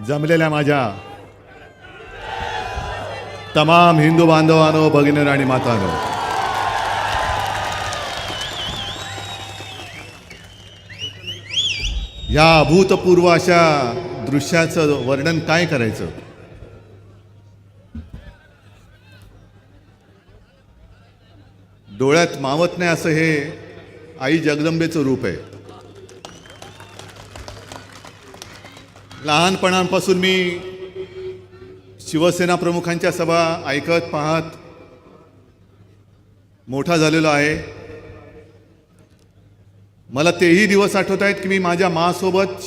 जमलेल्या माझ्या तमाम हिंदू बांधवांनो, भगिनी आणि मातांनो, या अभूतपूर्व अशा दृश्याचं वर्णन काय करायचं. डोळ्यात मावत नाही असं हे आई जगदंबेचं रूप आहे. लहानपणापासून मी शिवसेना प्रमुखांच्या सभा ऐकत पाहत मोठा झालेलो आहे. मला तेही दिवस आठवत आहेत की मी माझ्या मासोबत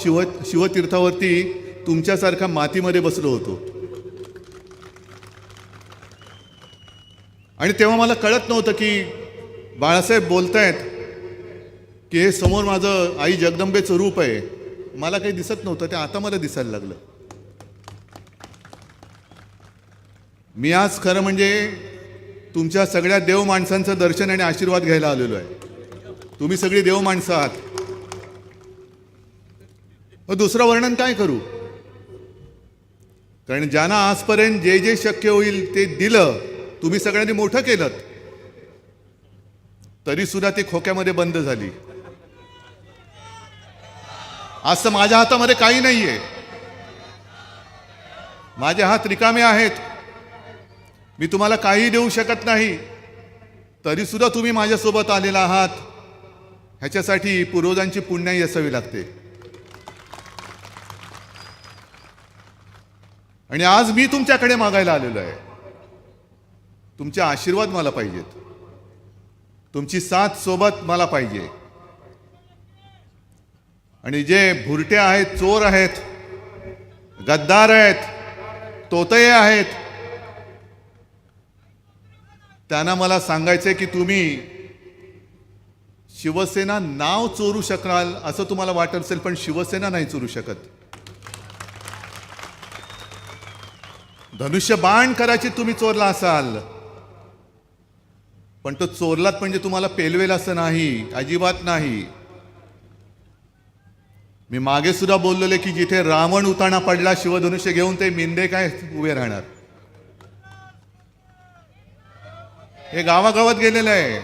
शिवतीर्थावरती तुमच्यासारखा मातीमध्ये बसलो होतो. आणि तेव्हा मला कळत नव्हतं की बाळासाहेब बोलतायत की हे समोर माझं आई जगदंबेचं रूप आहे. मला काही दिसत नव्हतं, ते आता मला दिसायला लागलं. मी आज खरं म्हणजे तुमच्या सगळ्या देव माणसांचं दर्शन आणि आशीर्वाद घ्यायला आलेलो आहे. तुम्ही सगळी देव माणसं आहात. दुसरं वर्णन काय करू, कारण ज्यांना आजपर्यंत जे जे शक्य होईल ते दिलं, तुम्ही सगळ्यांनी मोठं केलं, तरी सुद्धा ती खोक्यामध्ये बंद झाली. आज तर माझ्या हातामध्ये काही नाहीये, माझे हात रिकामे आहेत. मी तुम्हाला काही देऊ शकत नाही, तरी सुद्धा तुम्ही माझ्यासोबत आलेला आहात. ह्याच्यासाठी पूर्वजांची पुण्याई असावी लागते. आणि आज मी तुमच्याकडे मागायला आलेलो आहे. तुमचे आशीर्वाद मला पाहिजेत, तुमची साथ सोबत मला पाहिजे. आणि जे भुरटे आहेत, चोर आहेत, गद्दार आहेत, तोतये आहेत, त्यांना मला सांगायचंय की तुम्ही शिवसेना नाव चोरू शकाल असं तुम्हाला वाटत असेल, पण शिवसेना नाही चोरू शकत. धनुष्यबाण करायची तुम्ही चोरला असाल, पण तो चोरलात म्हणजे तुम्हाला पेलवेल असं नाही, अजिबात नाही. मी मागे सुद्धा बोललेले की जिथे रावण उताना पडला शिवधनुष्य घेऊन, ते मिंदे काय उभे राहणार. हे गावागावात गेलेलं आहे.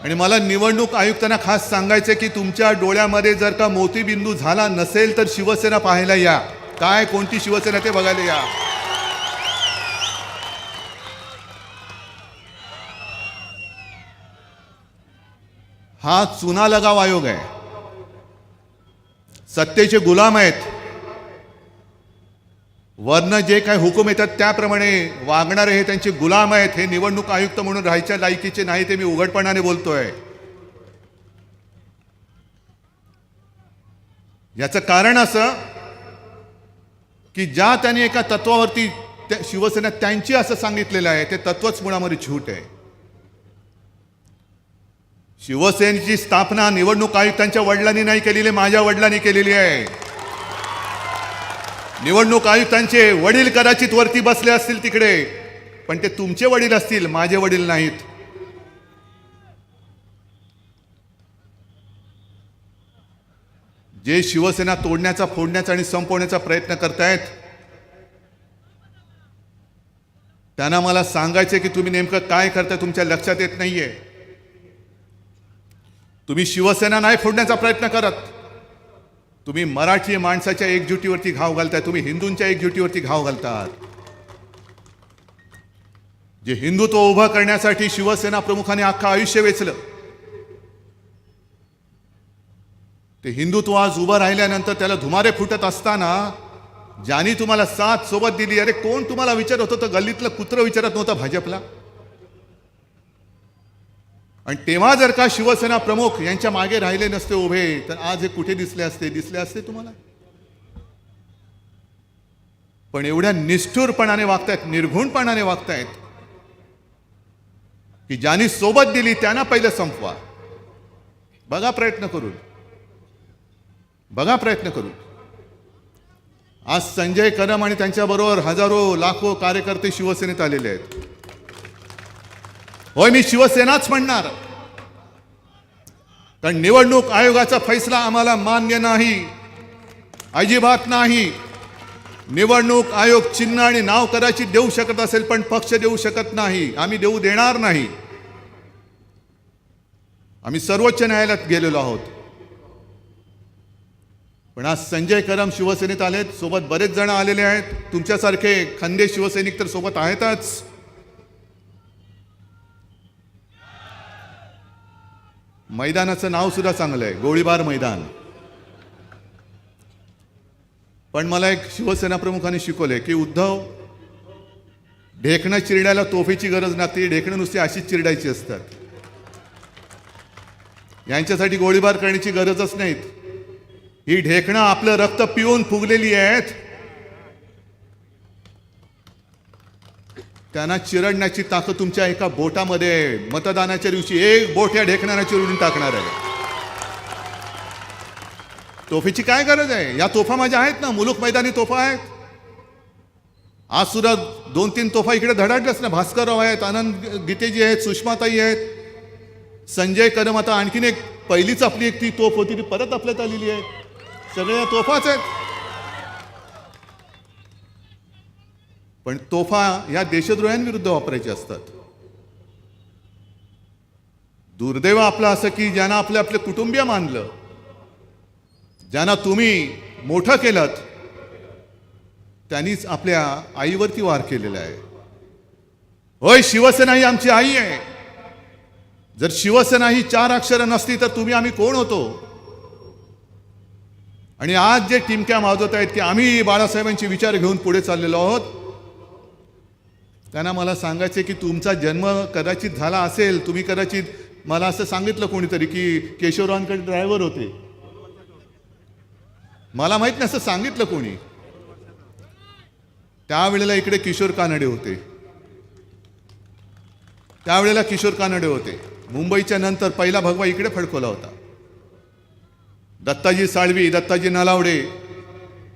आणि मला निवडणूक आयुक्तांना खास सांगायचं की तुमच्या डोळ्यामध्ये जर का मोतीबिंदू झाला नसेल तर शिवसेना पाहायला या. काय कोणती शिवसेना ते बघायला या. हा चुना लगाव आयोग आहे. सत्तेचे गुलाम आहेत. वरनं जे काही हुकूम येतात त्याप्रमाणे वागणारे हे त्यांचे गुलाम आहेत. हे निवडणूक आयुक्त म्हणून राहायच्या लायकीचे नाही, ते मी उघडपणाने बोलतोय. याचं कारण असं की ज्या त्यांनी एका तत्वावरती शिवसेना त्यांची असं सांगितलेलं आहे, ते तत्वच मुळामध्ये झूट आहे. शिवसेनेची स्थापना निवडणूक आयुक्तांच्या वडिलांनी नाही केलेली, माझ्या वडिलांनी केलेली आहे. निवडणूक आयुक्तांचे वडील कदाचित वरती बसले असतील तिकडे, पण ते तुमचे वडील असतील, माझे वडील नाहीत. जे शिवसेना तोडण्याचा, फोडण्याचा आणि संपवण्याचा प्रयत्न करतायत, त्यांना मला सांगायचे की तुम्ही नेमकं काय करताय तुमच्या लक्षात येत नाहीये. तुम्ही शिवसेना नाही फोडण्याचा प्रयत्न करत, तुम्ही मराठी माणसाच्या एकजुटीवरती घाव घालताय. तुम्ही हिंदूंच्या एकजुटीवरती घाव घालतात. जे हिंदुत्व उभं करण्यासाठी शिवसेना प्रमुखांनी अख्खं आयुष्य वेचलं, ते हिंदुत्व आज उभं राहिल्यानंतर त्याला धुमारे फुटत असताना ज्यांनी तुम्हाला साथ सोबत दिली, अरे कोण तुम्हाला विचारत होतं? गल्लीतलं कुत्र विचारत नव्हतं भाजपला. आणि तेव्हा जर का शिवसेना प्रमुख यांच्या मागे राहिले नसते उभे, तर आज हे कुठे दिसले असते तुम्हाला? पण एवढ्या निष्ठुरपणाने वागतायत, निर्घुणपणाने वागतायत की ज्यांनी सोबत दिली त्यांना पहिलं संपवा. बघा प्रयत्न करून, बघा प्रयत्न करून. आज संजय कदम आणि त्यांच्याबरोबर हजारो लाखो कार्यकर्ते शिवसेनेत आलेले आहेत. होय, मी शिवसेनाच म्हणणार. कारण निवडणूक आयोगाचा फैसला आम्हाला मान्य नाही, अजिबात नाही. निवडणूक आयोग चिन्ह आणि नाव कदाचित देऊ शकत असेल, पण पक्ष देऊ शकत नाही. आम्ही देऊ देणार नाही. आम्ही सर्वोच्च न्यायालयात गेलेलो आहोत. पण आज संजय कदम शिवसेनेत आलेत, सोबत बरेच जण आलेले आहेत. तुमच्यासारखे खंदे शिवसैनिक तर सोबत आहेतच. मैदानाचं नाव सुद्धा चांगलं आहे, गोळीबार मैदान. पण मला एक शिवसेना प्रमुखांनी शिकवले की उद्धव, ढेकणं चिरडायला तोफेची गरज नसते, ढेकणं नुसती अशीच चिरडायची असतात. यांच्यासाठी गोळीबार करण्याची गरजच नाहीत. ही ढेकणं आपलं रक्त पिऊन फुगलेली आहेत. त्यांना चिरडण्याची ताकद तुमच्या एका बोटामध्ये आहे. मतदानाच्या दिवशी एक बोट या ढेकणाला चिरडून टाकणार आहे. तोफेची काय गरज आहे? या तोफा माझ्या आहेत ना, मुलूक मैदानी तोफा आहेत. आज सुद्धा 2-3 तोफा इकडे धडाडल्याच ना. भास्करराव आहेत, आनंद गीतेजी आहेत, सुषमाताई आहेत, संजय कदम. आता आणखीन एक पहिलीच आपली एक ती तोफ होती ती परत आपल्यात आलेली आहे. सगळ्या तोफाच आहेत. पण तोफा या देशद्रोह्यांविरुद्ध वापरायचे असतात. दुर्दैव आपलं असं की ज्यांना आपले आपले कुटुंबीय मानलं, ज्यांना तुम्ही मोठं केलं, त्यांनीच आपल्या आईवरती वार केलेला आहे. होय, शिवसेना ही आमची आई आहे. जर शिवसेना ही 4 अक्षरं नसती तर तुम्ही आम्ही कोण होतो? आणि आज जे टिमक्या माजवत आहेत की आम्ही बाळासाहेबांचे विचार घेऊन पुढे चाललेलो आहोत, त्यांना मला सांगायचे की तुमचा जन्म कदाचित झाला असेल, तुम्ही कदाचित, मला असं सांगितलं कोणीतरी की केशवरावांकडे ड्रायव्हर होते. मला माहित नाही, असं सांगितलं कोणी. त्यावेळेला इकडे किशोर कानडे होते. त्यावेळेला किशोर कानडे होते. मुंबईच्या नंतर पहिला भगवा इकडे फडकवला होता. दत्ताजी साळवी, दत्ताजी नलावडे,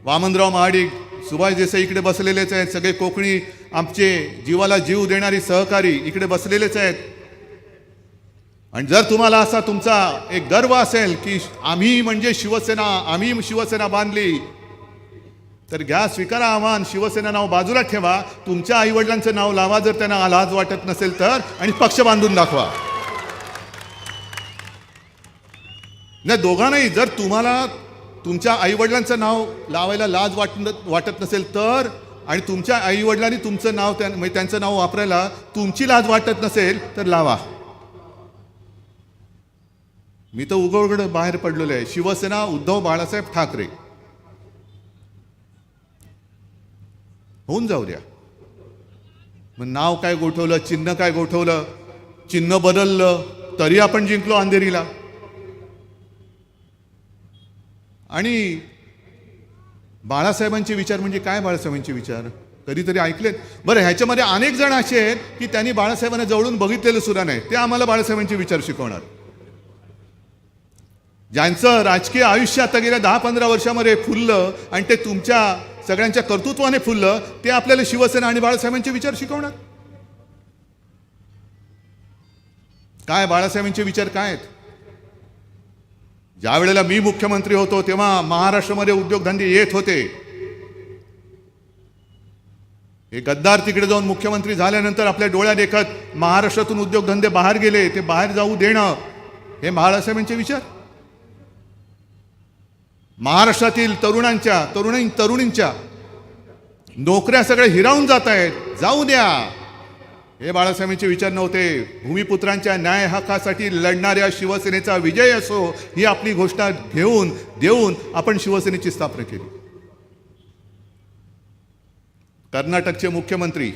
वामनराव महाडिक, सुभाष देसाई इकडे बसलेलेच आहेत. सगळे कोकणी आमचे जीवाला जीव देणारी सहकारी इकडे बसलेलेच आहेत. आणि जर तुम्हाला असा तुमचा एक गर्व असेल की आम्ही म्हणजे शिवसेना, आम्ही शिवसेना बांधली, तर घ्या, स्वीकारा आव्हान. शिवसेना नाव बाजूला ठेवा, तुमच्या आईवडिलांचं नाव लावा जर त्यांना लाज वाटत नसेल तर, आणि पक्ष बांधून दाखवा. नाही, दोघांनाही. जर तुम्हाला तुमच्या आईवडिलांचं नाव लावायला लाज वाटत नसेल तर, आणि तुमच्या आईवडिलांनी तुमचं नाव त्यांचं नाव वापरायला तुमची लाज वाटत नसेल तर लावा. मी तर उघड बाहेर पडलेलो आहे. शिवसेना उद्धव बाळासाहेब ठाकरे होऊन जाऊ द्या. मग नाव काय गोठवलं, चिन्ह काय गोठवलं, चिन्ह बदललं तरी आपण जिंकलो अंधेरीला. आणि बाळासाहेबांचे विचार म्हणजे काय? बाळासाहेबांचे विचार कधीतरी ऐकलेत? बरं, ह्याच्यामध्ये अनेक जण असे आहेत की त्यांनी बाळासाहेबांना जवळून बघितलेलं सुद्धा नाही. ते आम्हाला बाळासाहेबांचे विचार शिकवणार. ज्यांचं राजकीय आयुष्य आता गेल्या 10-15 वर्षामध्ये फुललं आणि ते तुमच्या सगळ्यांच्या कर्तृत्वाने फुललं, ते आपल्याला शिवसेना आणि बाळासाहेबांचे विचार शिकवणार. काय बाळासाहेबांचे विचार काय आहेत? ज्या वेळेला मी मुख्यमंत्री होतो तेव्हा महाराष्ट्रामध्ये उद्योगधंदे येत होते. हे गद्दार तिकडे जाऊन मुख्यमंत्री झाल्यानंतर आपल्या डोळ्या देखत महाराष्ट्रातून उद्योगधंदे बाहेर गेले, ते बाहेर जाऊ देणं, हे बाळासाहेबांचे विचार. महाराष्ट्रातील तरुणींच्या नोकऱ्या सगळ्या हिरावून जात आहेत, जाऊ द्या, हे बाळासाहेबांचे विचार नव्हते. भूमिपुत्रांच्या न्याय हक्कासाठी लढणाऱ्या शिवसेनेचा विजय असो, ही आपली घोषणा देऊन आपण शिवसेनेची स्थापना केली. कर्नाटकचे मुख्यमंत्री,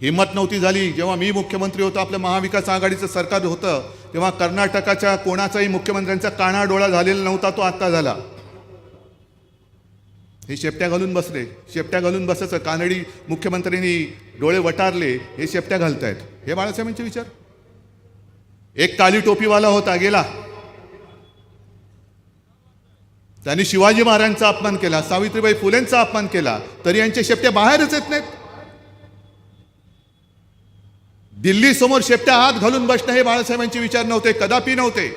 हिम्मत नव्हती झाली. जेव्हा मी मुख्यमंत्री होतो, आपलं महाविकास आघाडीचं सरकार होतं, तेव्हा कर्नाटकाच्या कोणाचाही मुख्यमंत्र्यांचा काना डोळा झालेला नव्हता, तो आत्ता झाला. हे शेपट्या घालून बसले. शेपट्या घालून बसायचं, कानडी मुख्यमंत्र्यांनी डोळे वटारले, हे शेपट्या घालतायत. हे बाळासाहेबांचे विचार. एक काली टोपीवाला होता, गेला. त्यांनी शिवाजी महाराजांचा अपमान केला, सावित्रीबाई फुलेंचा अपमान केला, तरी यांचे शेपट्या बाहेरच येत नाहीत. दिल्ली समोर शेपट्या हात घालून बसणं हे बाळासाहेबांचे विचार नव्हते, कदापि नव्हते.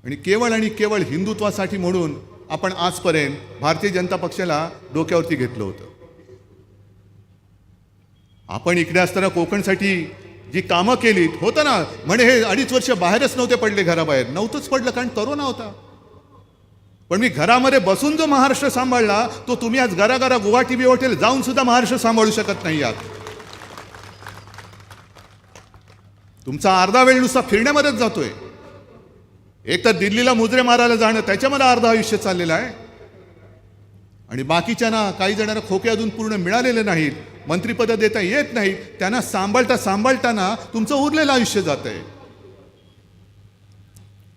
आणि केवळ हिंदुत्वासाठी म्हणून आपण आजपर्यंत भारतीय जनता पक्षाला डोक्यावरती घेतलं होतं. आपण इकडे असताना कोकणसाठी जी कामं केलीत होतं ना, म्हणे हे 2.5 वर्ष बाहेरच नव्हते पडले, घराबाहेर नव्हतंच पडलं कारण करोना होता. पण मी घरामध्ये बसून जो महाराष्ट्र सांभाळला तो तुम्ही आज घराघरा गुवाहाटी बिवाहाटीला जाऊन सुद्धा महाराष्ट्र सांभाळू शकत नाही आहात. तुमचा अर्धा वेळ नुसता फिरण्यामध्येच जातोय. एक तर दिल्लीला मुजरे मारायला जाणं त्याच्यामध्ये अर्ध आयुष्य चाललेलं आहे, आणि बाकीच्यांना काही जणांना खोके अजून पूर्ण मिळालेले नाहीत, मंत्रिपद देता येत नाहीत, त्यांना सांभाळताना तुमचं उरलेलं आयुष्य जात आहे.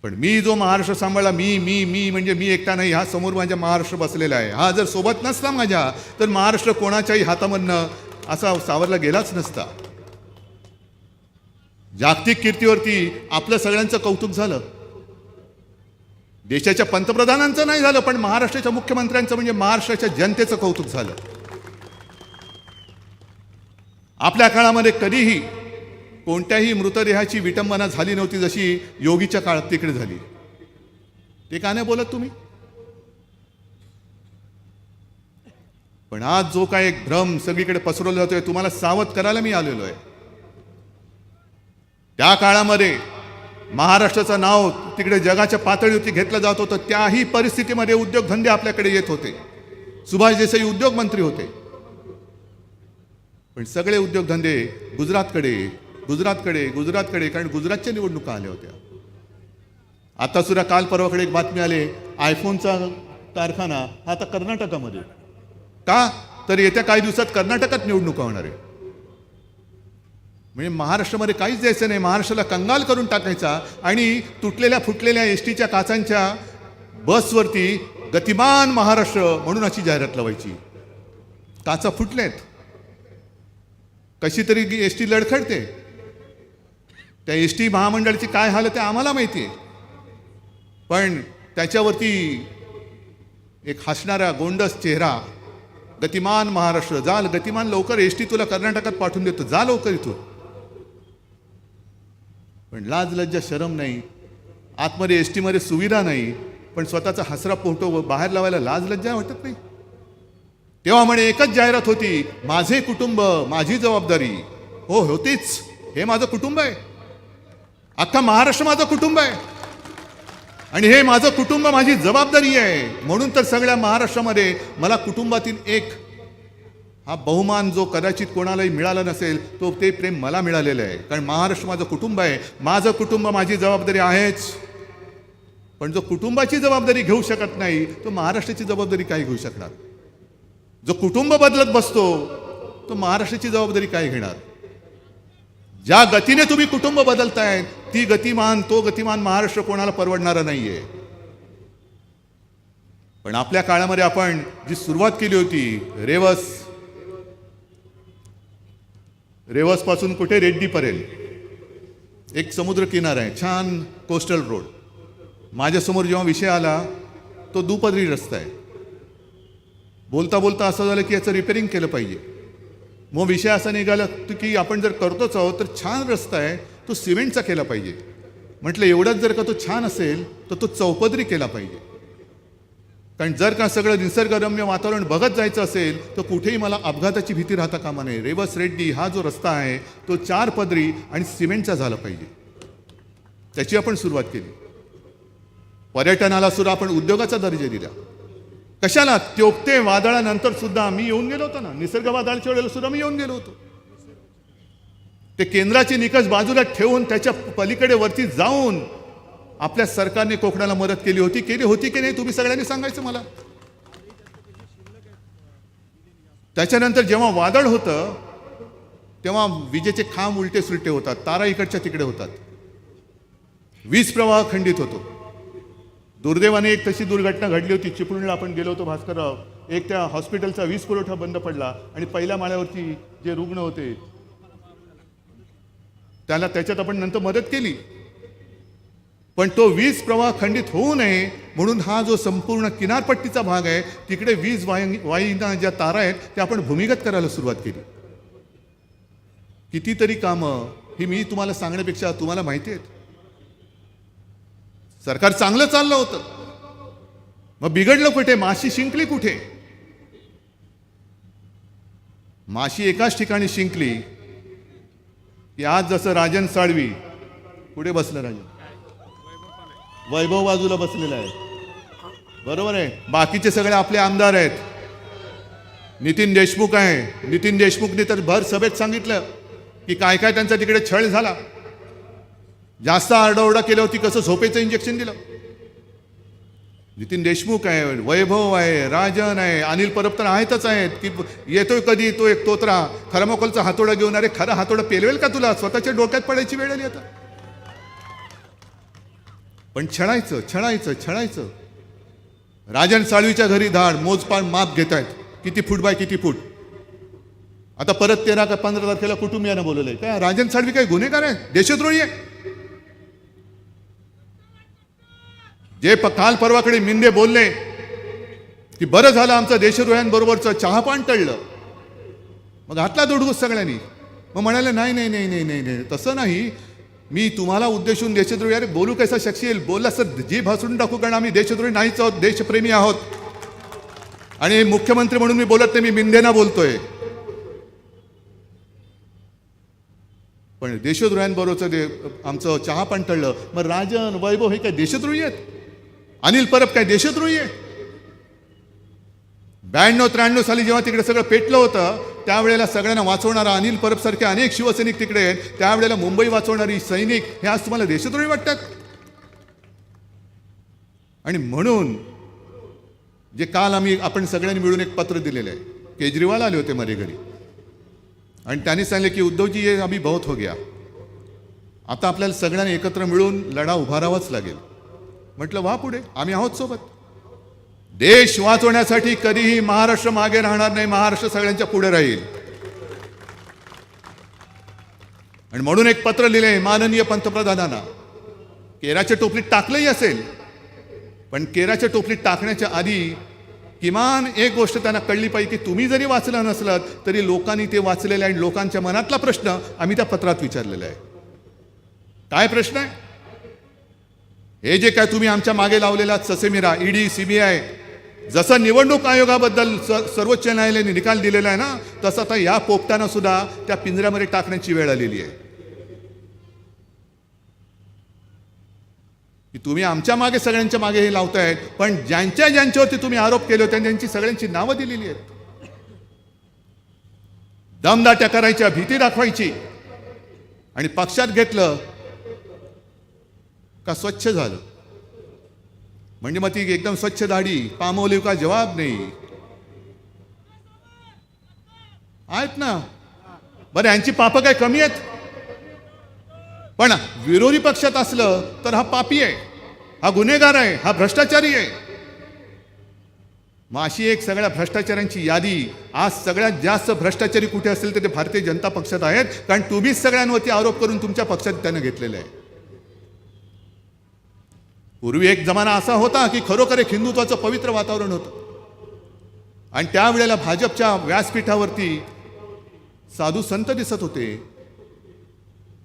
पण मी जो महाराष्ट्र सांभाळला, मी म्हणजे मी एकटा नाही, हा समोर माझ्या महाराष्ट्र बसलेला आहे. हा जर सोबत नसता माझ्या तर महाराष्ट्र कोणाच्याही हातामधनं असा सावरला गेलाच नसता. जागतिक कीर्तीवरती आपलं सगळ्यांचं कौतुक झालं. देशाच्या पंतप्रधानांचं नाही झालं, पण महाराष्ट्राच्या मुख्यमंत्र्यांचं म्हणजे महाराष्ट्राच्या जनतेचं कौतुक झालं. आपल्या काळामध्ये कधीही कोणत्याही मृतदेहाची विटंबना झाली नव्हती जशी योगीच्या काळात तिकडे झाली. ते का नाही बोलत तुम्ही? पण आज जो काय एक भ्रम सगळीकडे पसरवला जातोय, तुम्हाला सावध करायला मी आलेलो आहे. त्या काळामध्ये महाराष्ट्राचं नाव तिकडे जगाच्या पातळीवरती घेतलं जात होतं. त्याही परिस्थितीमध्ये उद्योगधंदे आपल्याकडे येत होते. सुभाष देसाई उद्योग मंत्री होते, पण सगळे उद्योगधंदे गुजरातकडे कारण गुजरातच्या निवडणुका आल्या होत्या. आता सुद्धा काल परवाकडे एक बातमी आली, आयफोनचा कारखाना हा आता कर्नाटकामध्ये. का तर येत्या काही दिवसात कर्नाटकात निवडणुका होणार आहे. म्हणजे महाराष्ट्रामध्ये काहीच द्यायचं नाही, महाराष्ट्राला कंगाल करून टाकायचा आणि तुटलेल्या फुटलेल्या एसटीच्या काचांच्या बसवरती गतिमान महाराष्ट्र म्हणून अशी जाहिरात लावायची. काचा फुटलेत, कशी तरी एसटी लडखडते. त्या एसटी महामंडळाची काय हाल ते आम्हाला माहिती आहे, पण त्याच्यावरती एक हसणारा गोंडस चेहरा, गतिमान महाराष्ट्र, जा गतिमान लवकर, एसटी तुला कर्नाटकात पाठवून देतो, जा लवकर इथून. पण लाज लज्जा शरम नाही. आतमध्ये एसटीमध्ये सुविधा नाही, पण स्वतःचा हसरा फोटो बाहेर लावायला लाज लज्जा वाटत नाही. तेव्हा म्हणे एकच जाहिरात होती, माझे कुटुंब माझी जबाबदारी. हो होतीच, हे माझं कुटुंब आहे, अख्खा महाराष्ट्र माझं कुटुंब आहे, आणि हे माझं कुटुंब माझी जबाबदारी आहे. म्हणून तर सगळ्या महाराष्ट्रामध्ये मला कुटुंबातील एक हा बहुमान जो कदाचित कोणालाही मिळाला नसेल तो ते प्रेम मला मिळालेलं आहे. कारण महाराष्ट्र माझं कुटुंब आहे, माझं कुटुंब माझी जबाबदारी आहेच. पण जो कुटुंबाची जबाबदारी घेऊ शकत नाही तो महाराष्ट्राची जबाबदारी काय घेऊ शकणार? जो कुटुंब बदलत बसतो तो महाराष्ट्राची जबाबदारी काय घेणार? ज्या गतीने तुम्ही कुटुंब बदलताय ती तो गतिमान महाराष्ट्र कोणाला परवडणारा नाहीये. पण आपल्या काळामध्ये आपण जी सुरुवात केली होती, रेवस पासून कुठे रेड्डीपर्यंत एक समुद्र किनारा आहे, छान कोस्टल रोड. माझ्यासमोर जेव्हा विषय आला तो दुपदरी रस्ता आहे. बोलता बोलता असं झालं की याचं रिपेअरिंग केलं पाहिजे. मग विषय असा निघाला की आपण जर करतोच आहोत तर छान रस्ता आहे तो सिमेंटचा केला पाहिजे. म्हटलं एवढंच जर का तो छान असेल तर तो चौपदरी केला पाहिजे. कारण जर का सगळं निसर्गरम्य वातावरण बघत जायचं असेल तर कुठेही मला अपघाताची भीती राहता कामा नये. रेवस रेड्डी हा जो रस्ता आहे तो 4 पदरी आणि सिमेंटचा झाला पाहिजे. त्याची आपण सुरुवात केली. पर्यटनाला सुद्धा आपण उद्योगाचा दर्जा दिला. कशाला? त्योक्ते वादळानंतर सुद्धा मी येऊन गेलो होतो ना, निसर्ग वादळाच्या वेळेला सुद्धा मी येऊन गेलो होतो. ते केंद्राचे निकष बाजूला ठेवून त्याच्या पलीकडे वरती जाऊन आपल्या सरकारने कोकणाला मदत केली होती की नाही तुम्ही सगळ्यांनी सांगायचं मला. त्याच्यानंतर जेव्हा वादळ होतं तेव्हा विजेचे खांब उलटे सुलटे होतात, तारा इकडच्या तिकडे होतात, वीज प्रवाह खंडित होतो. दुर्दैवाने एक तशी दुर्घटना घडली होती. चिपळूणला आपण गेलो होतो भास्करराव. एक त्या हॉस्पिटलचा वीज पुरवठा बंद पडला आणि पहिल्या माळ्यावरती जे रुग्ण होते त्याच्यात आपण नंतर मदत केली. पण तो वीज प्रवाह खंडित होऊ नये म्हणून हा जो संपूर्ण किनारपट्टीचा भाग आहे तिकडे वीज वाहिन्या ज्या तारा आहेत त्या आपण भूमिगत करायला सुरुवात केली. कितीतरी कामं ही मी तुम्हाला सांगण्यापेक्षा तुम्हाला माहिती आहेत. सरकार चांगलं चाललं होतं, मग बिघडलं कुठे? माशी शिंकली कुठे? माशी एकाच ठिकाणी शिंकली की आज जसं राजन साळवी पुढे बसलं, राजन वैभव बाजूला बसलेला आहे, बरोबर आहे, बाकीचे सगळे आपले आमदार आहेत, नितीन देशमुख आहे, नितीन देशमुखने तर भर सभेत सांगितलं की काय काय त्यांचा तिकडे छळ झाला, जास्त आरडाओरडा केली होती, कसं झोपेचं इंजेक्शन दिलं. नितीन देशमुख आहे, वैभव आहे, राजन आहे, अनिल परब तर आहेतच आहेत की येतोय कधी तो एक तोत्रा थर्मोकोलचा हातोडा घेऊन, अरे खरं हातोडा पेलवेल का तुला? स्वतःच्या डोक्यात पडायची वेळ आली आता. पण छळायचं छळायचं छळायचं. राजन साळवीच्या घरी धाड, मोजपान माप घेत आहेत, किती फूट बाय किती फूट. आता परत 13 का 15 तारखेला कुटुंबियानं बोलवलंय. काय राजन साळवी काय गुन्हेगार आहे? देशद्रोही आहे? जे काल परवाकडे मिंदे बोलले की बरं झालं आमचं देशद्रोह्यांबरोबरचं चहापान टळलं, मग घातला दोडगूस सगळ्यांनी. मग म्हणाले नाही नाही नाही नाही नाही नाही तसं नाही, मी तुम्हाला उद्देशून देशद्रोही, अरे बोलू कैसा शक्य येईल? बोलला सर जीभ हसून टाकू, कारण आम्ही देशद्रोही नाहीच आहोत, देशप्रेमी आहोत. आणि मुख्यमंत्री म्हणून मी बोलत नाही, मी मिंदेना बोलतोय. पण देशद्रोह्यांबरोबरचं आमचं चहापान टळलं. मग राजन वैभव हे काय देशद्रोही आहेत? अनिल परब काय देशद्रोही आहे? 92-93 साली जेव्हा तिकडे सगळं पेटलं होतं, त्यावेळेला सगळ्यांना वाचवणारा अनिल परब सारखे अनेक शिवसैनिक तिकडे आहेत, त्यावेळेला मुंबई वाचवणारी सैनिक हे आज तुम्हाला देशद्रोही वाटतात? आणि म्हणून जे काल आपण सगळ्यांनी मिळून एक पत्र दिलेलं आहे, केजरीवाल आले होते माझ्या घरी आणि त्यांनी सांगितले की उद्धवजी ये अभी बहुत हो गया, आता आपल्याला सगळ्यांनी एकत्र मिळून लढा उभारावाच लागेल. म्हटलं वा पुढे, आम्ही आहोत सोबत. देश वाचवण्यासाठी कधीही महाराष्ट्र मागे राहणार नाही, महाराष्ट्र सगळ्यांच्या पुढे राहील. आणि म्हणून एक पत्र लिहिले माननीय पंतप्रधानांना. केराच्या टोपलीत टाकलंही असेल, पण केराच्या टोपलीत टाकण्याच्या आधी किमान एक गोष्ट त्यांना कळली पाहिजे की तुम्ही जरी वाचलं नसलात तरी लोकांनी ते वाचलेलं आहे आणि लोकांच्या मनातला प्रश्न आम्ही त्या पत्रात विचारलेला आहे. काय प्रश्न आहे? हे जे काय तुम्ही आमच्या मागे लावलेला ससेमिरा, ईडी, सीबीआय, जसं निवडणूक आयोगाबद्दल सर्वोच्च न्यायालयाने निकाल दिलेला आहे ना, तसं आता या पोपटानं सुद्धा त्या पिंजऱ्यामध्ये टाकण्याची वेळ आलेली आहे. की तुम्ही आमच्या मागे सगळ्यांच्या मागे हे लावतायत, पण ज्यांच्यावरती तुम्ही आरोप केले होते त्यांची सगळ्यांची नावं दिलेली आहेत. दमदाट्या करायच्या, भीती दाखवायची, आणि पक्षात घेतलं का स्वच्छ झालं. म्हणजे मग ती एकदम स्वच्छ दाढी, पामोलीव का जवाब नाही आहेत ना. बरं यांची पापं काय कमी आहेत? पण विरोधी पक्षात असलं तर हा पापी आहे, हा गुन्हेगार आहे, हा भ्रष्टाचारी आहे. मग अशी एक सगळ्या भ्रष्टाचारांची यादी. आज सगळ्यात जास्त भ्रष्टाचारी कुठे असेल तर ते भारतीय जनता पक्षात आहेत, कारण तुम्हीच सगळ्यांवरती आरोप करून तुमच्या पक्षात त्यानं घेतलेले आहे. पूर्वी एक जमाना असा होता की खरोखर एक हिंदुत्वाचं पवित्र वातावरण होतं आणि त्यावेळेला भाजपच्या व्यासपीठावरती साधू संत दिसत होते.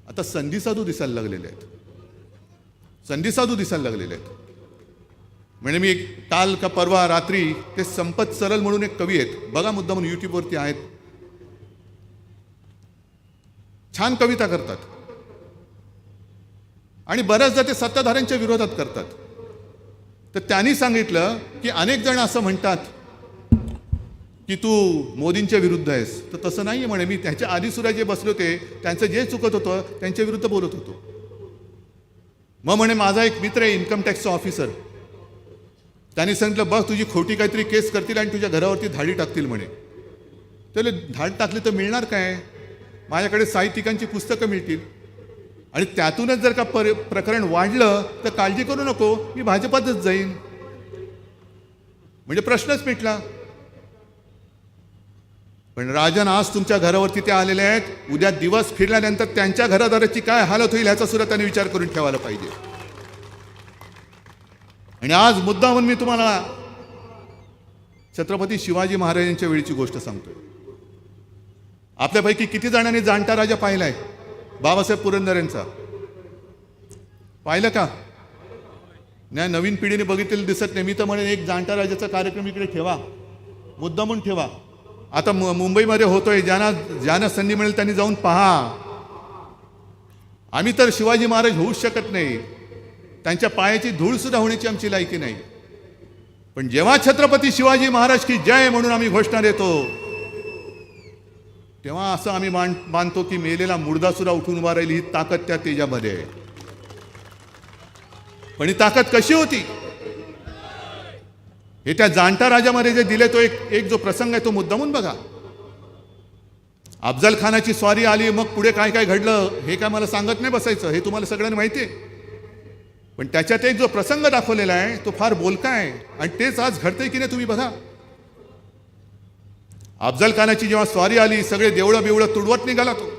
आता संधी साधू दिसायला लागलेले आहेत, संधी साधू दिसायला लागलेले आहेत. म्हणजे मी काल का परवा रात्री ते संपत सरल म्हणून एक कवी आहेत, बघा मुद्दा म्हणून यूट्यूबवरती आहेत, छान कविता करतात आणि बऱ्याचदा ते सत्ताधाऱ्यांच्या विरोधात करतात. तर त्यांनी सांगितलं की अनेक जण असं म्हणतात की तू मोदींच्या विरुद्ध आहेस, तर तसं नाही आहे म्हणे. मी त्याच्या आधी सुद्धा जे बसले होते त्यांचं जे चुकत होतं त्यांच्या विरुद्ध बोलत होतो. मग म्हणे माझा एक मित्र आहे इन्कम टॅक्सचा ऑफिसर, त्यांनी सांगितलं बघ तुझी खोटी काहीतरी केस करतील आणि तुझ्या घरावरती धाडी टाकतील म्हणे. त्याला धाड टाकली तर मिळणार काय? माझ्याकडे साहित्यिकांची पुस्तकं मिळतील आणि त्यातूनच जर का प्रकरण वाढलं तर काळजी करू नको, मी भाजपातच जाईन. म्हणजे प्रश्नच मिटला. पण राजन आज तुमच्या घरावरती ते आलेले आहेत, उद्या दिवस फिरल्यानंतर त्यांच्या घरादाराची काय हालत होईल ह्याचा सुद्धा त्यांनी विचार करून ठेवायला पाहिजे. आणि आज मुद्दामून मी तुम्हाला छत्रपती शिवाजी महाराजांच्या वेळीची गोष्ट सांगतोय. आपल्यापैकी किती जणांनी जाणता राजा पाहिलाय? बाबासाहेब पुरंदरेंचा पाहिलं का? नाही, नवीन पिढीने बघितलेलं दिसत नाही. मी तर म्हणेन एक जाणत्या राजाचा कार्यक्रम इकडे ठेवा, मुद्दामून ठेवा. आता मुंबईमध्ये होतोय, ज्यांना संधी मिळेल त्यांनी जाऊन पहा. आम्ही तर शिवाजी महाराज होऊच शकत नाही, त्यांच्या पायाची धूळ सुद्धा होण्याची आमची लायकी नाही. पण जेव्हा छत्रपती शिवाजी महाराज की जय म्हणून आम्ही घोषणा देतो, तेव्हा असं आम्ही मानतो की मेलेला मुर्दा सुद्धा उठून उभा राहील. ही ताकद त्या तेजामध्ये आहे. पण ही ताकद कशी होती हे त्या जाणत्या राजामध्ये जे दिले, तो एक जो प्रसंग आहे तो मुद्दामून बघा. अफजल खानाची स्वारी आली, मग पुढे काय काय घडलं हे काय मला सांगत नाही बसायचं, हे तुम्हाला सगळ्यांना माहिती आहे. पण त्याच्यात एक जो प्रसंग दाखवलेला आहे तो फार बोलका आहे, आणि तेच आज घडतंय की नाही तुम्ही बघा. अफजल खानाची जेव्हा स्वारी आली, सगळे देवळं बिवळं तुडवत निघाला तो,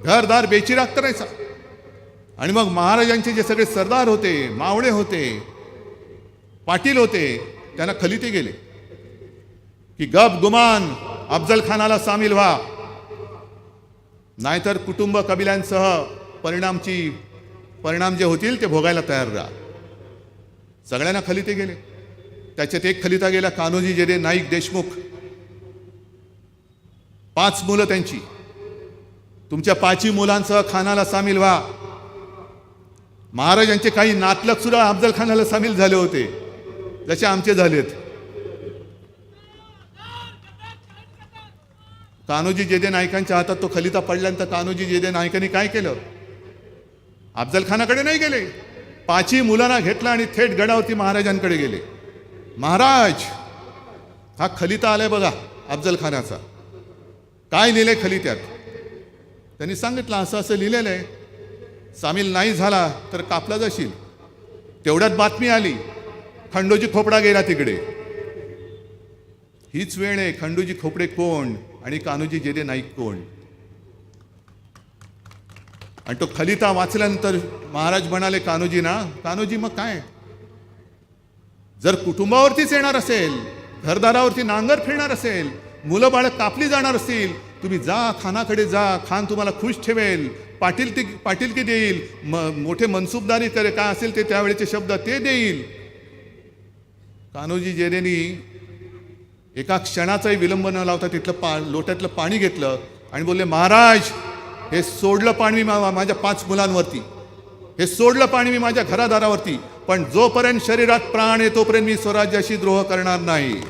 घरदार बेचिराग करायचा. आणि मग महाराजांचे जे सगळे सरदार होते, मावळे होते, पाटील होते, त्यांना खलिते गेले की गप गुमान अफजल खानाला सामील व्हा, नाहीतर कुटुंब कबिल्यांसह परिणाम जे होतील ते भोगायला तयार राहा. सगळ्यांना खलिते गेले. त्याच्यात एक खलिता गेला कान्होजी जेदे नाईक देशमुख. 5 मुलं त्यांची. तुमच्या 5 मुलांसह खानाला सामील व्हा. महाराजांचे काही नातलग सुद्धा अफजल खानाला सामील झाले होते, जसे आमचे झालेत. कान्होजी जेदे नाईकांच्या हातात तो खलिता पडल्यानंतर कान्होजी जेदे नाईकांनी काय केलं? अफजल खानाकडे नाही गेले, 5 मुलांना घेतला आणि थेट गडावरती महाराजांकडे गेले. महाराज, हा खलिता आलाय बघा अफजल खानाचा. काय लिहिलंय खलित्यात? त्यांनी सांगितलं असं असं लिहिलेलं आहे, सामील नाही झाला तर कापला जाशील. तेवढ्यात बातमी आली, खंडोजी खोपडा गेला तिकडे. हीच वेळ आहे, खंडोजी खोपडे कोण आणि कान्होजी जेदे नाईक कोण. आणि तो खलिता वाचल्यानंतर महाराज म्हणाले कान्होजींना, कान्होजी मग काय, जर कुटुंबावरतीच येणार असेल, घरदारावरती नांगर फिरणार असेल, मुलं बाळं कापली जाणार असतील, तुम्ही जा, खानाकडे जा, खान तुम्हाला खुश ठेवेल, पाटीलकी देईल, मोठे मनसूबदारी करे काय असेल ते त्यावेळेचे शब्द ते देईल. कान्होजी जेदेनी एका क्षणाचाही विलंब न लावता तिथलं लोट्यातलं पाणी घेतलं आणि बोलले, महाराज, हे सोडलं पाणी मी माझ्या 5 मुलांवरती, हे सोडलं पाणी मी माझ्या घरादारावरती, पण जोपर्यंत शरीरात प्राण आहे तोपर्यंत मी स्वराज्याशी द्रोह करणार नाही.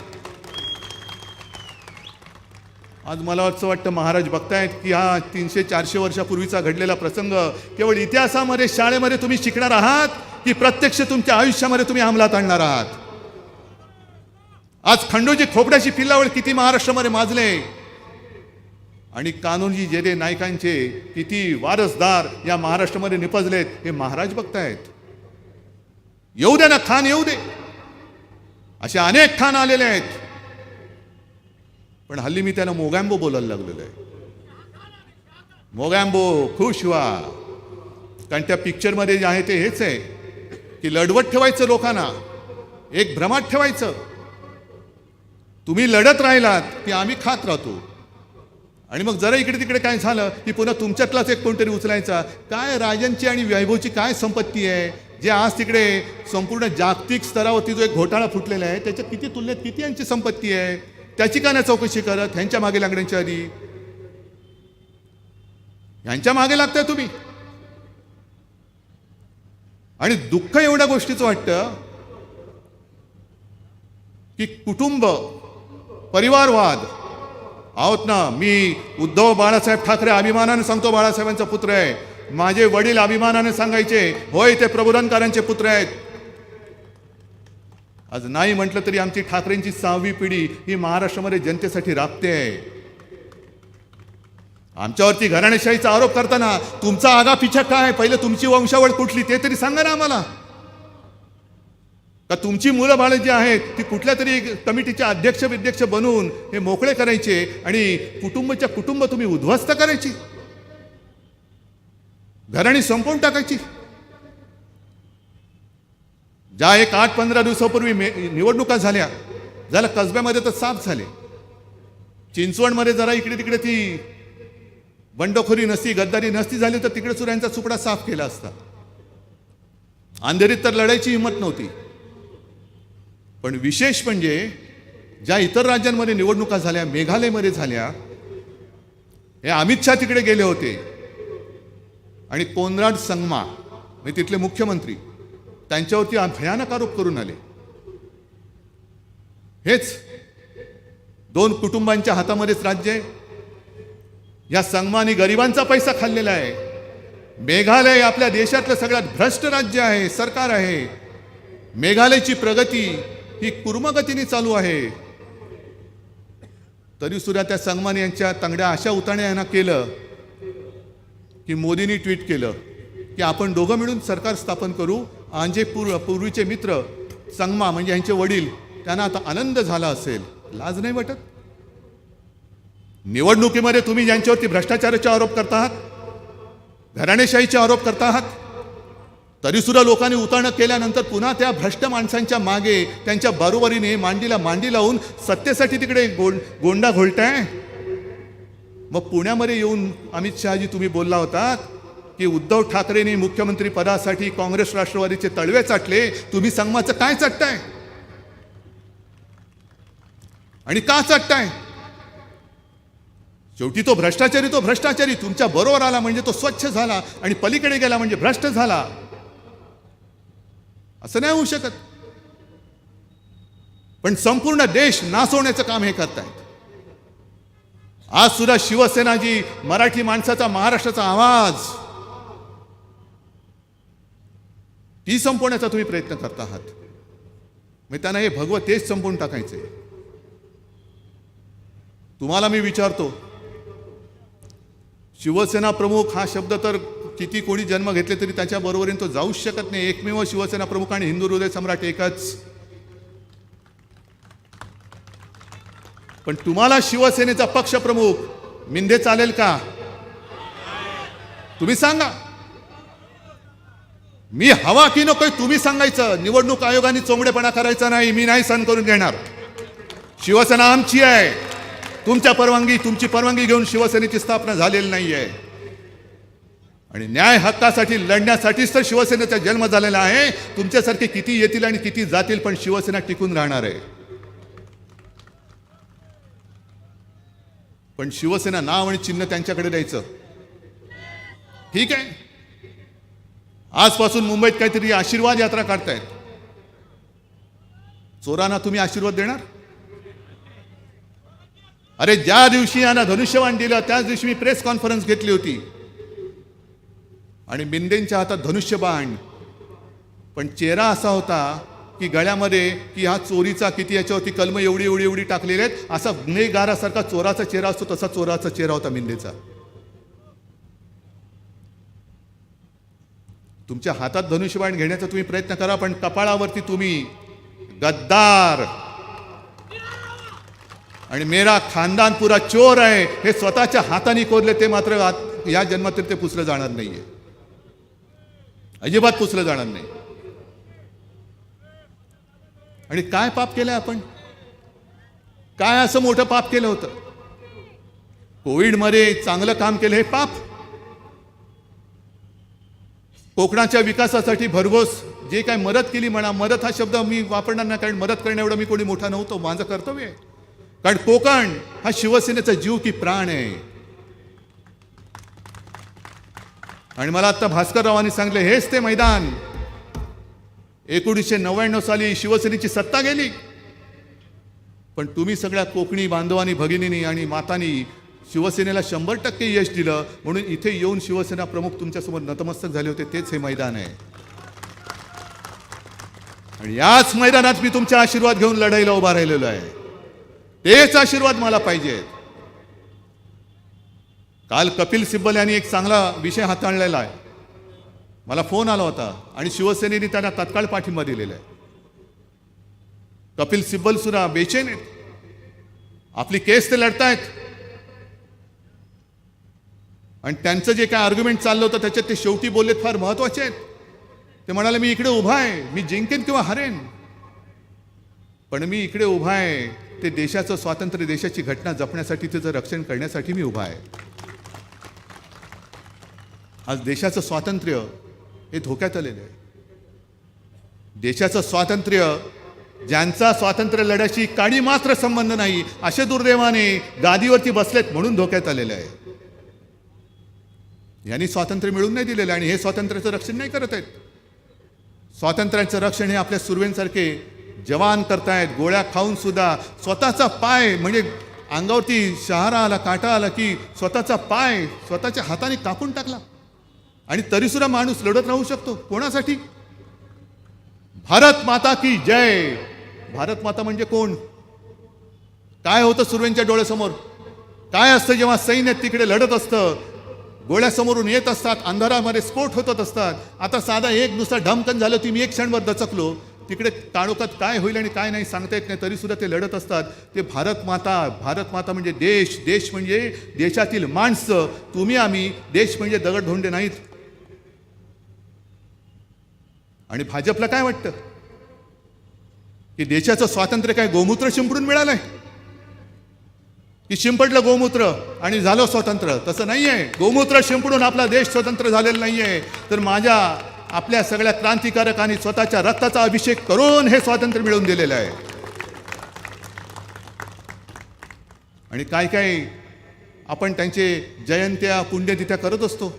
आज मला असं वाटतं महाराज बघतायत की हा 300-400 वर्षापूर्वीचा घडलेला प्रसंग केवळ इतिहासामध्ये शाळेमध्ये तुम्ही शिकणार आहात की प्रत्यक्ष तुमच्या आयुष्यामध्ये तुम्ही अंमलात आणणार आहात. आज खंडोजी खोपड्याची पिल्लावळ किती महाराष्ट्रामध्ये माजले आणि कान्होजी जेदे नाईकांचे किती वारसदार या महाराष्ट्रामध्ये निपजलेत हे महाराज बघतायत. येऊ दे ना, खान येऊ दे. असे अनेक खान आलेले आहेत, पण हल्ली मी त्यांना मोगॅम्बो बोलायला लागलेलो आहे. मोगॅम्बो, खुश व्हा. कारण त्या पिक्चरमध्ये जे आहे ते हेच आहे की लढवत ठेवायचं लोकांना, एक भ्रमात ठेवायचं. तुम्ही लढत राहिलात की आम्ही खात राहतो, आणि मग जरा इकडे तिकडे काय झालं की पुन्हा तुमच्यातलाच एक कोणतरी उचलायचा. काय राजांची आणि वैभवची काय संपत्ती आहे जे आज तिकडे संपूर्ण जागतिक स्तरावरती जो एक घोटाळा फुटलेला आहे त्याच्या किती तुलनेत किती यांची संपत्ती आहे, त्याची का नाही चौकशी करत? ह्यांच्या मागे लागण्याच्या आधी ह्यांच्या मागे लागताय तुम्ही. आणि दुःख एवढ्या गोष्टीचं वाटतं की कुटुंब परिवारवाद आहोत ना. मी उद्धव बाळासाहेब ठाकरे अभिमानाने सांगतो, बाळासाहेबांचा पुत्र आहे. माझे वडील अभिमानाने सांगायचे, होय ते प्रबोधनकारांचे पुत्र आहेत. आज नाही म्हटलं तरी आमची ठाकरेंची 6वी पिढी ही महाराष्ट्रामध्ये जनतेसाठी राबते आहे. आमच्यावरती घराणेशाहीचा आरोप करताना तुमचा आगापिछा काय, पहिले तुमची वंशावळ कुठली ते तरी सांगा ना आम्हाला. का तुमची मुलं बाळ जी आहेत ती कुठल्या तरी कमिटीचे अध्यक्ष विध्यक्ष बनवून हे मोकळे करायचे आणि कुटुंब तुम्ही उद्ध्वस्त करायची, घराणी संपवून टाकायची. ज्या एक 8-15 दिवसापूर्वी निवडणुका झाल्या कसब्यामध्ये तर साफ झाले. चिंचवडमध्ये जरा इकडे तिकडे ती बंडखोरी नसती, गद्दारी नसती झाली तर तिकडे सुद्धा यांचा सुपडा साफ केला असता. अंधेरीत तर लढायची हिंमत नव्हती. पण विशेष म्हणजे ज्या इतर राज्यांमध्ये निवडणुका झाल्या, मेघालयमध्ये झाल्या, हे अमित शहा तिकडे गेले होते आणि कोनराड संगमा म्हणजे तिथले मुख्यमंत्री त्यांच्यावरती भयानक आरोप करून आले. हेच 2 कुटुंबांच्या हातामध्येच राज्य आहे. या संगमाने गरिबांचा पैसा खाल्लेला आहे. मेघालय आपल्या देशातलं सगळ्यात भ्रष्ट राज्य आहे, सरकार आहे. मेघालयची प्रगती ही कुर्मगतीने चालू आहे. तरी सुद्धा त्या संगमान यांच्या तंगड्या अशा उताण्या यांना केलं की मोदींनी ट्विट केलं की आपण दोघं मिळून सरकार स्थापन करू. आणि पूर्वीचे मित्र संगमा म्हणजे यांचे वडील त्यांना आता आनंद झाला असेल. लाज नाही वाटत? निवडणुकीमध्ये तुम्ही ज्यांच्यावरती भ्रष्टाचाराचे आरोप करता आहात, घराणेशाहीचे आरोप करता आहात, तरी सुद्धा लोकांनी उतावळं केल्यानंतर पुन्हा त्या भ्रष्ट माणसांच्या मागे त्यांच्या बरोबरीने मांडीला मांडी लावून सत्तेसाठी तिकडे गोंडा घोलताय. मग पुण्यामध्ये येऊन अमित शहाजी तुम्ही बोलला होता की उद्धव ठाकरेंनी मुख्यमंत्री पदासाठी काँग्रेस राष्ट्रवादीचे तळवे चाटले. तुम्ही संगमाचं काय चाटताय आणि का चाटताय? शेवटी तो भ्रष्टाचारी तुमच्या बरोबर आला म्हणजे तो स्वच्छ झाला आणि पलीकडे गेला म्हणजे भ्रष्ट झाला. असं नाही होऊ शकत. पण संपूर्ण देश नासवण्याचं काम हे करतायत. आज सुद्धा शिवसेना जी मराठी माणसाचा, महाराष्ट्राचा आवाज, ती संपवण्याचा तुम्ही प्रयत्न करता आहात. मग त्यांना हे भगवं तेच संपवून टाकायचंय. तुम्हाला मी विचारतो, शिवसेना प्रमुख हा शब्द तर किती कोणी जन्म घेतले तरी त्याच्या बरोबरीने तो जाऊच शकत नाही. एकमेव शिवसेना प्रमुख आणि हिंदू हृदय सम्राट एकच. पण तुम्हाला शिवसेनेचा पक्ष प्रमुख मिंदे चालेल का? तुम्ही सांगा. मी हवा की नकोय तुम्ही सांगायचं. निवडणूक आयोगाने चोंबडेपणा करायचा नाही. मी नाही सहन करून घेणार. शिवसेना आमची आहे. तुमची परवानगी घेऊन शिवसेनेची स्थापना झालेली नाहीये. आणि न्याय हक्कासाठी लढण्यासाठीच तर शिवसेनेचा जन्म झालेला आहे. तुमच्यासारखे किती येतील आणि किती जातील, पण शिवसेना टिकून राहणार आहे. पण शिवसेना नाव आणि चिन्ह त्यांच्याकडे द्यायचं. ठीक आहे, आजपासून मुंबईत काहीतरी आशीर्वाद यात्रा काढतायत. चोरांना तुम्ही आशीर्वाद देणार? अरे ज्या दिवशी यांना धनुष्यबाण दिलं त्याच दिवशी मी प्रेस कॉन्फरन्स घेतली होती आणि मिंदेंच्या हातात धनुष्यबाण, पण चेहरा असा होता की गळ्यामध्ये की हा चोरीचा किती, याच्यावरती कलम एवढी एवढी एवढी टाकलेले आहेत. असा गुन्हेगारासारखा चोराचा चेहरा असतो तसा चोराचा चेहरा होता मिंदेचा. तुमच्या हातात धनुष्यबाण घेण्याचा तुम्ही प्रयत्न करा, पण कपाळावरती तुम्ही गद्दार आणि मेरा खानदान पुरा चोर आहे हे स्वतःच्या हाताने कोरले, ते मात्र या जन्मात ते पुसलं जाणार नाहीये. अजिबात पुसलं जाणार नाही. आणि काय पाप केलंय आपण? काय असं मोठं पाप केलं होतं? कोविडमध्ये चांगलं काम केलं हे पाप? कोकणाच्या विकासासाठी भरघोस जे काय मदत केली म्हणा, मदत हा शब्द मी वापरणार नाही, कारण मदत करण्या एवढं मी कोणी मोठा नव्हतो. माझं कर्तव्य आहे. कारण कोकण हा शिवसेनेचा जीव की प्राण आहे. आणि मला आता भास्कररावांनी सांगले हेच ते मैदान. 1999 साली शिवसेनेची सत्ता गेली, पण तुम्ही सगळ्या कोकणी बांधवांनी, भगिनींनी आणि मातांनी शिवसेनेला 100% यश दिलं. म्हणून इथे येऊन शिवसेना प्रमुख तुमच्यासमोर नतमस्तक झाले होते. तेच हे मैदान आहे. आणि याच मैदानात मी तुमचा आशीर्वाद घेऊन लढाईला उभा राहिलेलो आहे. तेच आशीर्वाद मला पाहिजेत. काल कपिल सिब्बल यांनी एक चांगला विषय हाताळलेला आहे. मला फोन आला होता आणि शिवसेनेने त्यांना तत्काळ पाठिंबा दिलेला आहे. कपिल सिब्बल सुद्धा बेचैन आहेत. आपली केस ते लढतायत आणि त्यांचं जे काय आर्ग्युमेंट चाललं होतं त्याच्यात ते शेवटी बोललेत फार महत्वाचे आहेत. ते म्हणाले मी इकडे उभा आहे, मी जिंकेन किंवा हरेन, पण मी इकडे उभा आहे ते देशाचं स्वातंत्र्य, देशाची घटना जपण्यासाठी, त्याचं रक्षण करण्यासाठी मी उभा आहे. आज देशाचं स्वातंत्र्य हे धोक्यात आलेलं आहे. देशाचं स्वातंत्र्य, ज्यांचा स्वातंत्र्य लढ्याशी काडी मात्र संबंध नाही, असे दुर्दैवाने गादीवरती बसलेत म्हणून धोक्यात आलेले आहे. यांनी स्वातंत्र्य मिळून नाही दिलेलं आणि हे स्वातंत्र्याचं रक्षण नाही करत आहेत. स्वातंत्र्याचं रक्षण हे आपल्या सुर्वेंसारखे जवान करतायत. गोळ्या खाऊन सुद्धा स्वतःचा पाय, म्हणजे अंगावरती शहारा आला, काटा आला की स्वतःचा पाय स्वतःच्या हाताने कापून टाकला आणि तरीसुद्धा माणूस लढत राहू शकतो. कोणासाठी? भारत माता की जय. भारत माता म्हणजे कोण? काय होतं सुर्वेंच्या डोळ्यासमोर? काय असतं जेव्हा सैन्य तिकडे लढत असतं? गोळ्यासमोरून येत असतात, अंधारामध्ये स्फोट होत असतात. आता साधा एक नुसता ढमकन झालं की मी एक क्षणभर दचकलो, तिकडे काळोखात काय होईल आणि काय नाही सांगता येत नाही, तरी सुद्धा ते लढत असतात. ते भारत माता. भारत माता म्हणजे देश. देश म्हणजे देशातील माणसं, तुम्ही आम्ही. देश म्हणजे दगडधोंडे नाहीत. आणि भाजपला काय वाटतं की देशाचं स्वातंत्र्य काय गोमूत्र शिंपडून मिळालंय की शिंपडलं गोमूत्र आणि झालं स्वतंत्र? तसं नाही आहे. गोमूत्र शिंपडून आपला देश स्वतंत्र झालेला नाही आहे, तर आपल्या सगळ्या क्रांतिकारकांनी स्वतःच्या रक्ताचा अभिषेक करून हे स्वातंत्र्य मिळवून दिलेलं आहे. आणि काय काय आपण त्यांचे जयंत्या, पुण्यतिथ्या करत असतो.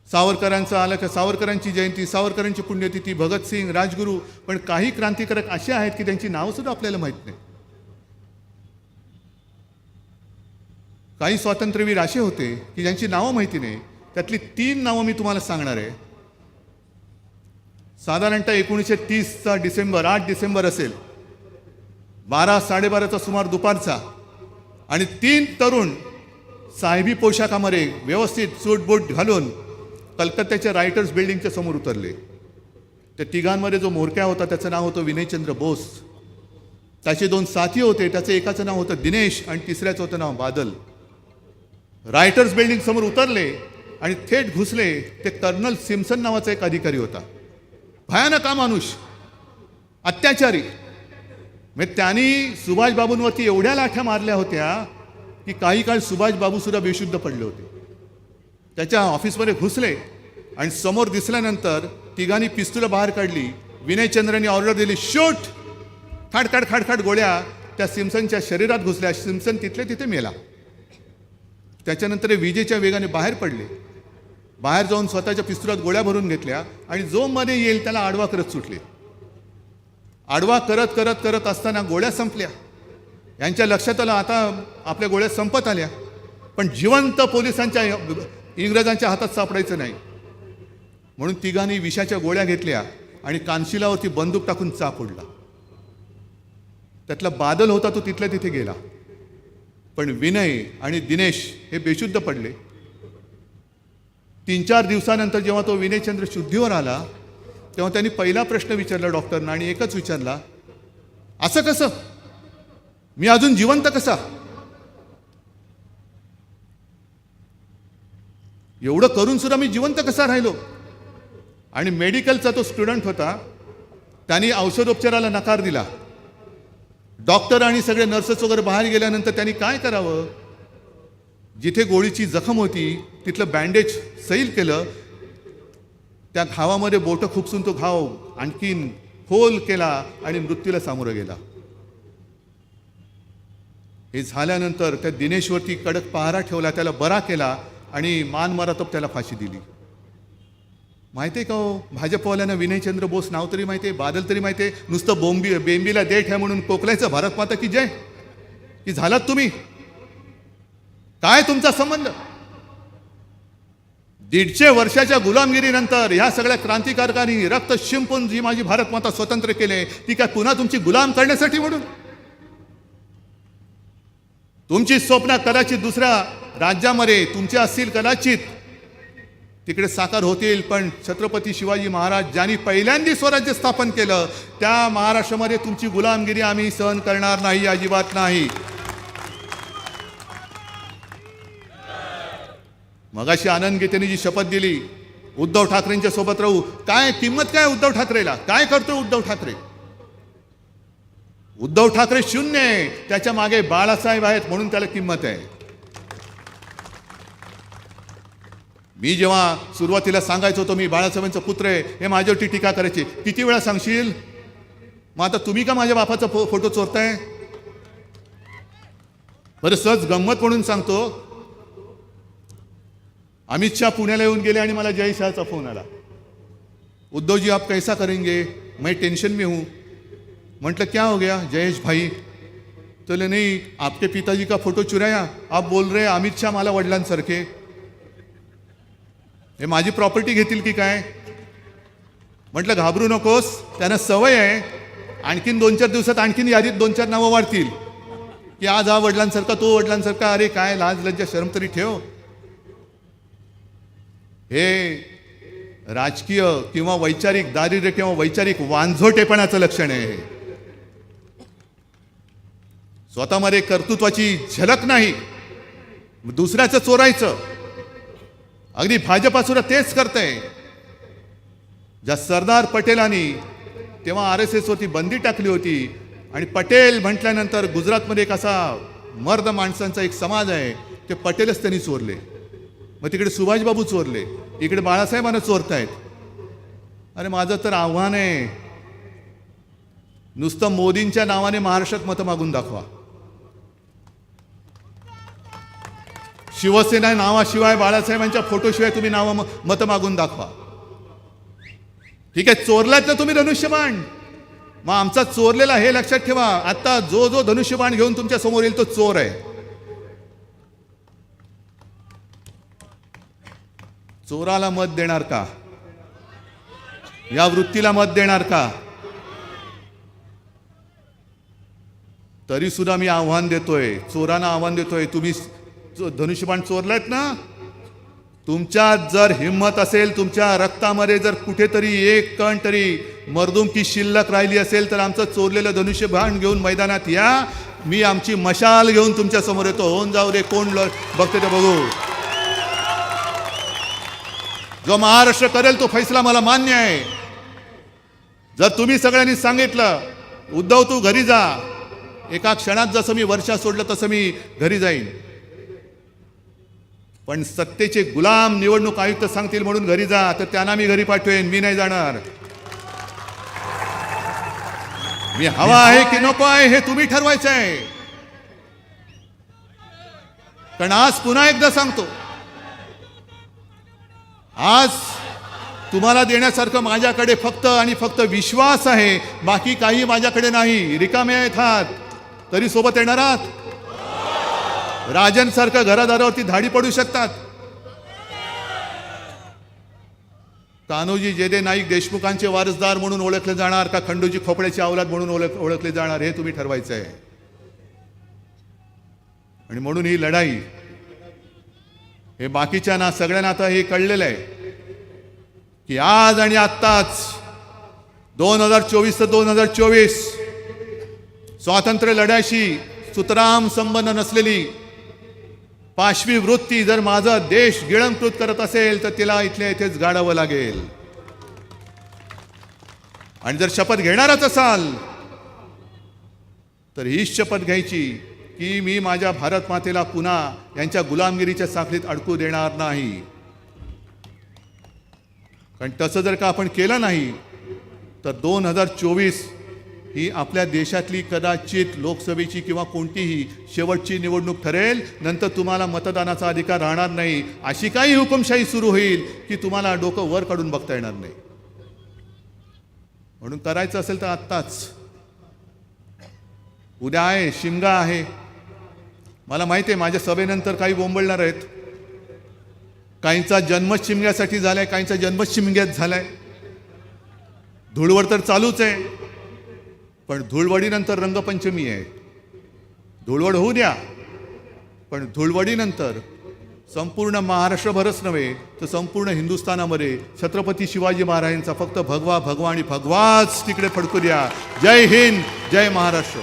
सावरकरांचं आलं का सावरकरांची जयंती, सावरकरांची पुण्यतिथी, भगतसिंग, राजगुरू. पण काही क्रांतिकारक असे आहेत की त्यांची नावं सुद्धा आपल्याला माहीत नाही. काही स्वातंत्र्यवीर असे होते की ज्यांची नावं माहिती नाही. त्यातली 3 नावं मी तुम्हाला सांगणार आहे. साधारणतः 1930चा डिसेंबर, 8 डिसेंबर असेल, 12-12:30चा सुमार दुपारचा, आणि 3 तरुण साहेबी पोशाखामध्ये व्यवस्थित सूट बूट घालून कलकत्त्याच्या रायटर्स बिल्डिंगच्या समोर उतरले. त्या तिघांमध्ये जो मोरक्या होता त्याचं नाव होतं विनयचंद्र बोस. त्याचे 2 साथी होते, त्याचं एकाचं नाव होतं दिनेश आणि तिसऱ्याचं होतं नाव बादल. रायटर्स बिल्डिंग समोर उतरले आणि थेट घुसले. ते कर्नल सिम्सन नावाचा एक अधिकारी होता. भयानक माणूस, अत्याचारी. म्हणजे त्यांनी सुभाषबाबूंवरती एवढ्या लाठ्या मारल्या होत्या की काही काळ सुभाषबाबू सुद्धा बेशुद्ध पडले होते. त्याच्या ऑफिसमध्ये घुसले आणि समोर दिसल्यानंतर तिघांनी पिस्तूल बाहेर काढली. विनयचंद्रांनी ऑर्डर दिली, शूट. खाडखाड खाडखाड गोळ्या त्या सिम्सनच्या शरीरात घुसल्या. सिम्सन तिथले तिथे मेला. त्याच्यानंतर विजेच्या वेगाने बाहेर पडले. बाहेर जाऊन स्वतःच्या पिस्तुलात गोळ्या भरून घेतल्या आणि जो मध्ये येईल त्याला आडवा करत सुटले. आडवा करत करत करत असताना गोळ्या संपल्या. यांच्या लक्षात आलं आता आपल्या गोळ्या संपत आल्या, पण जिवंत पोलिसांच्या इंग्रजांच्या हातात सापडायचं नाही. म्हणून तिघांनी विषाच्या गोळ्या घेतल्या आणि कानशिलावरती बंदूक टाकून चाप उडला. त्यातला बादल होता तो तिथल्या तिथे गेला, पण विनय आणि दिनेश हे बेशुद्ध पडले. 3-4 दिवसानंतर जेव्हा तो विनयचंद्र शुद्धीवर आला तेव्हा त्यांनी पहिला प्रश्न विचारला डॉक्टरना, आणि एकच विचारला, असं कसं? मी अजून जिवंत कसा? एवढं करून सुद्धा मी जिवंत कसा राहिलो? आणि मेडिकलचा तो स्टुडंट होता, त्यांनी औषधोपचाराला नकार दिला. डॉक्टर आणि सगळे नर्सेस वगैरे बाहेर गेल्यानंतर त्यांनी काय करावं? जिथे गोळीची जखम होती तिथलं बँडेज सैल केलं, त्या घावामध्ये बोटं खुपसून तो घाव आणखीन खोल केला आणि मृत्यूला सामोरं गेला. हे झाल्यानंतर त्या दिनेशवरती कडक पहारा ठेवला, त्याला बरा केला आणि मान मरातोब त्याला फाशी दिली. माहिती आहे का हो, भाजपवाल्यांना विनयचंद्र बोस नाव तरी माहिती आहे, बादल तरी माहिती आहे. नुसतं बेंबीला देठ आहे म्हणून कोकलायचं भारत माता की जय की झालात तुम्ही? काय तुमचा संबंध? 150 वर्षाच्या गुलामगिरीनंतर ह्या सगळ्या क्रांतिकारकांनी रक्त शिंपून जी माझी भारत माता स्वतंत्र केले, ती काय पुन्हा तुमची गुलाम करण्यासाठी म्हणून? तुमची स्वप्न कदाचित दुसऱ्या राज्यामध्ये तुमचे असतील, कदाचित तिकडे साकार होतील, पण छत्रपती शिवाजी महाराज ज्यांनी पहिल्यांदा स्वराज्य स्थापन केलं त्या महाराष्ट्रामध्ये तुमची गुलामगिरी आम्ही सहन करणार नाही, अजिबात नाही. मगाशी आनंद गीतेने जी शपथ दिली उद्धव ठाकरेंच्या सोबत राहू, काय किंमत काय उद्धव ठाकरेला? काय करतो उद्धव ठाकरे? उद्धव ठाकरे शून्य आहे, त्याच्या मागे बाळासाहेब आहेत म्हणून त्याला किंमत आहे. मी जेव्हा सुरुवातीला सांगायचो होतो मी बाळासाहेबांचा पुत्र आहे, हे माझ्यावरती टीका करायची. किती वेळा सांगशील? मग आता तुम्ही का माझ्या बापाचा फोटो चोरताय? बरं, सहज गंमत म्हणून सांगतो. अमित शाह पुण्याला येऊन गेले आणि मला जय शहाचा फोन आला. उद्धव जी आप कैसा करेंगे, मैं टेंशन में हूँ. म्हटलं क्या हो गया जयेश भाई? तो नहीं, आपके पिताजी का फोटो चुराया, आप बोल रहे अमित शाह मला वडिलांसारखे. हे माझी प्रॉपर्टी घेतील की काय? म्हटलं घाबरू नकोस, त्यांना सवय आहे. आणखीन 2-4 दिवसात आणखीन यादीत 2-4 नावं वाढतील की आज हा वडिलांसारखा, तो वडिलांसारखा. अरे काय लाज लज्जा शरम तरी ठेव. हे राजकीय किंवा वैचारिक दारिद्र्य किंवा वैचारिक वांझोटेपणाचं लक्षण आहे. स्वतःमध्ये कर्तृत्वाची झलक नाही, दुसऱ्याचं चोरायचं. अगदी भाजपासुद्धा तेच करतंय. ज्या सरदार पटेलांनी तेव्हा RSS वरती बंदी टाकली होती आणि पटेल म्हटल्यानंतर गुजरातमध्ये एक असा मर्द माणसांचा एक समाज आहे, ते पटेलच त्यांनी चोरले. मग तिकडे सुभाषबाबू चोरले, इकडे बाळासाहेबांना चोरतायत. अरे माझं तर आव्हान आहे, नुसतं मोदींच्या नावाने महाराष्ट्रात मतं मागून दाखवा. शिवसेना नावाशिवाय, बाळासाहेबांच्या फोटोशिवाय तुम्ही मतं मागून दाखवा. ठीक आहे, चोरलात ना तुम्ही धनुष्यबाण, मग आमचा चोरलेला हे लक्षात ठेवा. आता जो जो धनुष्यबाण घेऊन तुमच्या समोर येईल तो चोर आहे. चोराला मत देणार का? या वृत्तीला मत देणार का? तरी सुद्धा मी आव्हान देतोय, चोरांना आव्हान देतोय. तुम्ही धनुष्यबाण चोरलायत ना, तुमच्यात जर हिम्मत असेल, तुमच्या रक्तामध्ये जर कुठेतरी एक कण तरी मर्दुमकी शिल्लक राहिली असेल, तर आमचं चोरलेलं धनुष्यबाण घेऊन मैदानात या. मी आमची मशाल घेऊन तुमच्या समोर येतो. होऊन जाऊ दे, कोण बघते ते बघू. जो महाराष्ट्र करेल तो फैसला मला मान्य आहे. जर तुम्ही सगळ्यांनी सांगितलं उद्धव तू घरी जा, एका क्षणात जसं मी वर्षा सोडलं तसं मी घरी जाईन. पण सत्तेचे गुलाम निवडणूक आयुक्त सांगतील म्हणून घरी जा, तर त्यांना मी घरी पाठवेन. मी नाही जाणार. मी हवा आहे की नको आहे हे तुम्ही ठरवायचं आहे. कारण आज पुन्हा एकदा सांगतो, आज तुम्हाला देण्यासारखं माझ्याकडे फक्त आणि फक्त विश्वास आहे, बाकी काही माझ्याकडे नाही. रिकामे आहेत हात, तरी सोबत येणार आहात. राजन सारखं घरादारावरती धाडी पडू शकतात. कान्होजी जेदे नाईक देशमुखांचे वारसदार म्हणून ओळखले जाणार का खंडूजी खोपड्याची अवलाद म्हणून ओळखले जाणार, हे तुम्ही ठरवायचं आहे. आणि म्हणून ही लढाई, हे बाकीच्या ना सगळ्यांना आता हे कळलेलं आहे की आज आणि आत्ताच 2024 ते 2024 स्वातंत्र्य लढ्याशी सुतराम संबंध नसलेली पाशवी वृत्ती जर माझा देश गिळंकृत करत असेल तर तिला इथल्या इथेच गाडावं लागेल. आणि जर शपथ घेणारच असाल तर हीच शपथ घ्यायची की मी माझ्या भारत मातेला पुन्हा यांच्या गुलामगिरीच्या साखळीत अडकू देणार नाही. कारण तसं जर का आपण केलं नाही तर 2024 ही आपल्या देशातली कदाचित लोकसभेची किंवा कोणतीही शेवटची निवडणूक ठरेल. नंतर तुम्हाला मतदानाचा अधिकार राहणार नाही. अशी काही हुकुमशाही सुरू होईल की तुम्हाला डोकं वर काढून बघता येणार नाही. म्हणून करायचं असेल तर आत्ताच. उद्या आहे, शिमगा आहे. मला माहिती आहे माझ्या सभेनंतर काही बोंबलणार आहेत. काहींचा जन्मच शिमग्यासाठी झालाय, काहींचा जन्मच शिमग्यात झालाय. धुळवड तर चालूच आहे, पण धुळवडीनंतर रंगपंचमी आहे. धुळवड होऊ द्या, पण धुळवडीनंतर संपूर्ण महाराष्ट्रभरच नव्हे तर संपूर्ण हिंदुस्थानामध्ये छत्रपती शिवाजी महाराजांचा फक्त भगवा भगवा आणि भगवाच तिकडे फडकू द्या. जय हिंद, जय महाराष्ट्र.